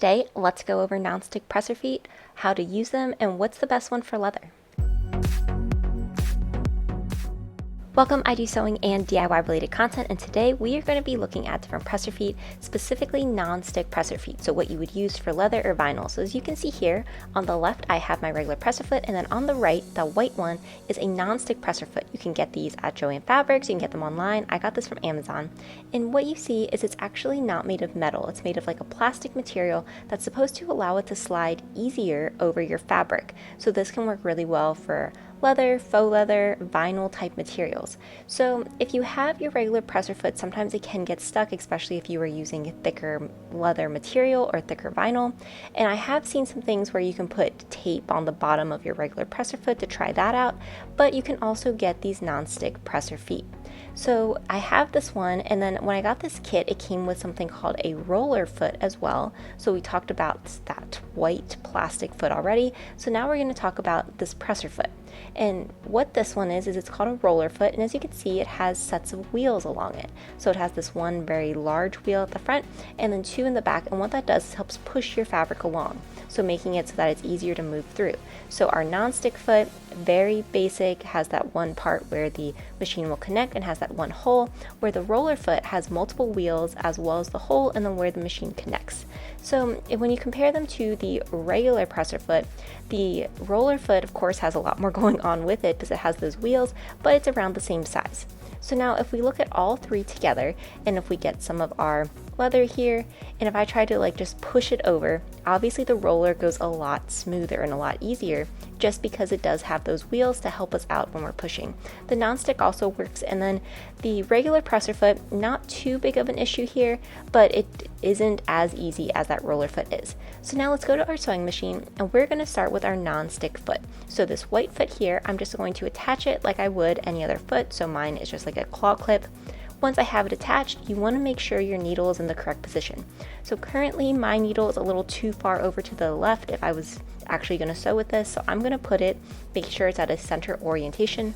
Today, let's go over non-stick presser feet, how to use them, and what's the best one for leather. Welcome, I do sewing and DIY related content, and today we are going to be looking at different presser feet, specifically non-stick presser feet, so what you would use for leather or vinyl. So as you can see here, on the left I have my regular presser foot, and then on the right, the white one is a non-stick presser foot. You can get these at Joann Fabrics, you can get them online. I got this from Amazon, and what you see is it's actually not made of metal. It's made of like a plastic material that's supposed to allow it to slide easier over your fabric. So this can work really well for leather, faux leather, vinyl type materials. So if you have your regular presser foot, sometimes it can get stuck, especially if you are using thicker leather material or thicker vinyl. And I have seen some things where you can put tape on the bottom of your regular presser foot to try that out, but you can also get these non-stick presser feet. So I have this one, and then when I got this kit, it came with something called a roller foot as well. So we talked about that white plastic foot already. So now we're going to talk about this presser foot. And what this one is it's called a roller foot, and as you can see, it has sets of wheels along it. So it has this one very large wheel at the front and then two in the back, and what that does is helps push your fabric along, so making it so that it's easier to move through. So our non-stick foot, very basic, has that one part where the machine will connect and has that one hole, where the roller foot has multiple wheels as well as the hole and then where the machine connects. So when you compare them to the regular presser foot, the roller foot of course has a lot more going on with it because it has those wheels, but it's around the same size. So now if we look at all three together, and if we get some of our leather here, and if I try to just push it over, obviously the roller goes a lot smoother and a lot easier just because it does have those wheels to help us out when we're pushing. The non-stick also works, and then the regular presser foot, not too big of an issue here, but it isn't as easy as that roller foot is. So now let's go to our sewing machine, and we're going to start with our non-stick foot. So this white foot here, I'm just going to attach it like I would any other foot, so mine is just like a claw clip. Once I have it attached, you want to make sure your needle is in the correct position. So currently my needle is a little too far over to the left if I was actually going to sew with this, so I'm going to put it, make sure it's at a center orientation.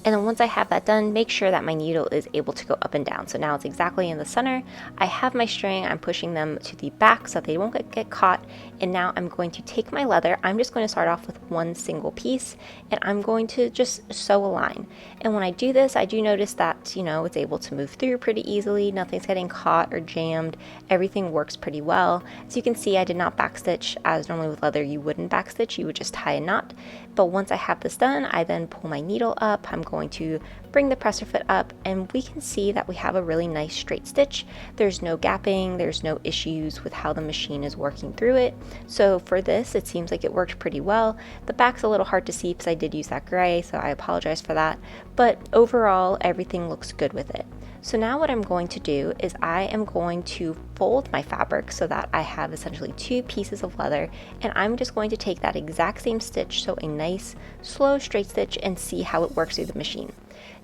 And then once I have that done, make sure that my needle is able to go up and down. So now it's exactly in the center. I have my string, I'm pushing them to the back so that they won't get caught. And now I'm going to take my leather. I'm just going to start off with one single piece, and I'm going to just sew a line. And when I do this, I do notice that, it's able to move through pretty easily. Nothing's getting caught or jammed. Everything works pretty well. As you can see, I did not backstitch, as normally with leather you wouldn't backstitch, you would just tie a knot. But once I have this done, I then pull my needle up. I'm going to bring the presser foot up, and we can see that we have a really nice straight stitch. There's no gapping, there's no issues with how the machine is working through it. So for this, it seems like it worked pretty well. The back's a little hard to see because I did use that gray, so I apologize for that. But overall, everything looks good with it. So now what I'm going to do is I am going to fold my fabric so that I have essentially two pieces of leather, and I'm just going to take that exact same stitch, so a nice slow straight stitch, and see how it works through the machine.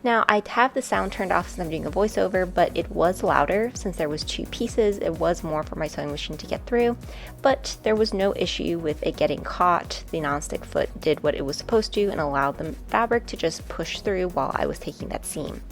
Now I have the sound turned off since I'm doing a voiceover, but it was louder since there was two pieces. It was more for my sewing machine to get through, but there was no issue with it getting caught. The non-stick foot did what it was supposed to and allowed the fabric to just push through while I was taking that seam.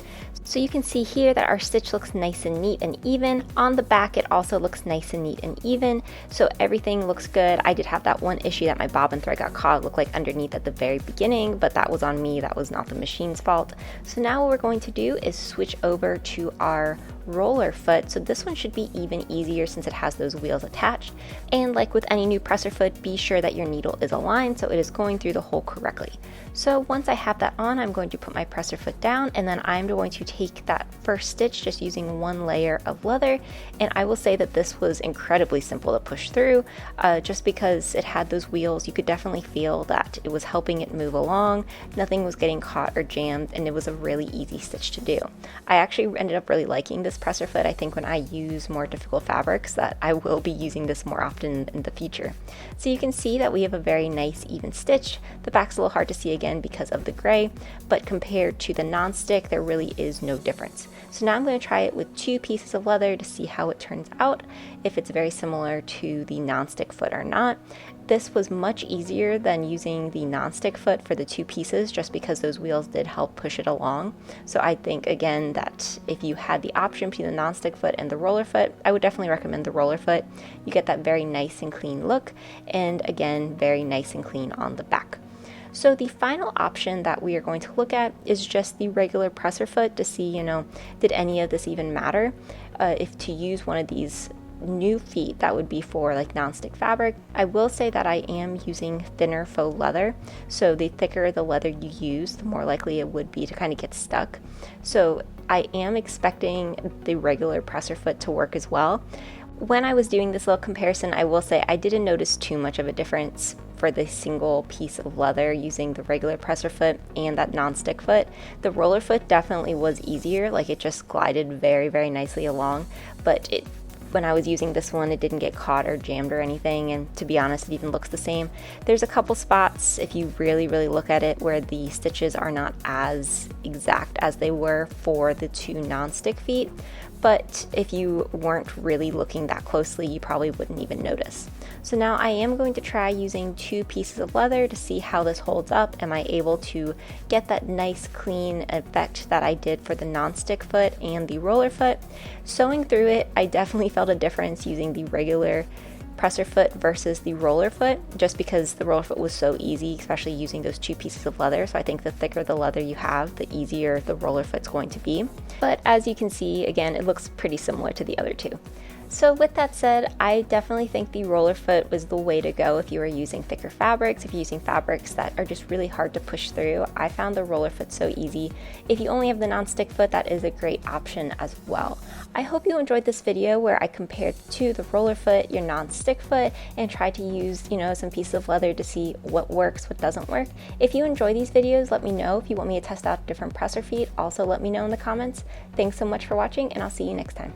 So you can see here that our stitch looks nice and neat and even. On the back it also looks nice and neat and even, so everything looks good. I did have that one issue that my bobbin thread got caught. It looked like underneath at the very beginning, but that was on me, that was not the machine's fault. So now what we're going to do is switch over to our roller foot. So this one should be even easier since it has those wheels attached, and like with any new presser foot, be sure that your needle is aligned so it is going through the hole correctly. So once I have that on, I'm going to put my presser foot down, and then I'm going to take that first stitch just using one layer of leather, and I will say that this was incredibly simple to push through. Just because it had those wheels, you could definitely feel that it was helping it move along. Nothing was getting caught or jammed, and it was a really easy stitch to do. I actually ended up really liking this presser foot. I think when I use more difficult fabrics that I will be using this more often in the future. So you can see that we have a very nice even stitch. The back's a little hard to see again because of the gray, but compared to the non-stick, there really is no difference. So now I'm going to try it with 2 pieces of leather to see how it turns out, if it's very similar to the non-stick foot or not. This was much easier than using the non-stick foot for the 2 pieces, just because those wheels did help push it along. So I think, again, that if you had the option between the non-stick foot and the roller foot, I would definitely recommend the roller foot. You get that very nice and clean look, and again, very nice and clean on the back. So the final option that we are going to look at is just the regular presser foot to see, did any of this even matter? If to use one of these new feet that would be for like non-stick fabric. I will say that I am using thinner faux leather, so the thicker the leather you use, the more likely it would be to kind of get stuck. So I am expecting the regular presser foot to work as well. When I was doing this little comparison, I will say I didn't notice too much of a difference for the single piece of leather using the regular presser foot and that non-stick foot. The roller foot definitely was easier, like it just glided very, very nicely along, but when I was using this one, it didn't get caught or jammed or anything, and to be honest, it even looks the same. There's a couple spots, if you really, really look at it, where the stitches are not as exact as they were for the 2 non-stick feet, but if you weren't really looking that closely, you probably wouldn't even notice. So now I am going to try using 2 pieces of leather to see how this holds up. Am I able to get that nice clean effect that I did for the non-stick foot and the roller foot? Sewing through it, I definitely felt a difference using the regular presser foot versus the roller foot, just because the roller foot was so easy, especially using those 2 pieces of leather. So I think the thicker the leather you have, the easier the roller foot's going to be. But as you can see, again, it looks pretty similar to the other 2. So with that said, I definitely think the roller foot was the way to go if you are using thicker fabrics, if you're using fabrics that are just really hard to push through. I found the roller foot so easy. If you only have the non-stick foot, that is a great option as well. I hope you enjoyed this video where I compared to the roller foot, your non-stick foot, and tried to use, some pieces of leather to see what works, what doesn't work. If you enjoy these videos, let me know. If you want me to test out different presser feet, also let me know in the comments. Thanks so much for watching, and I'll see you next time.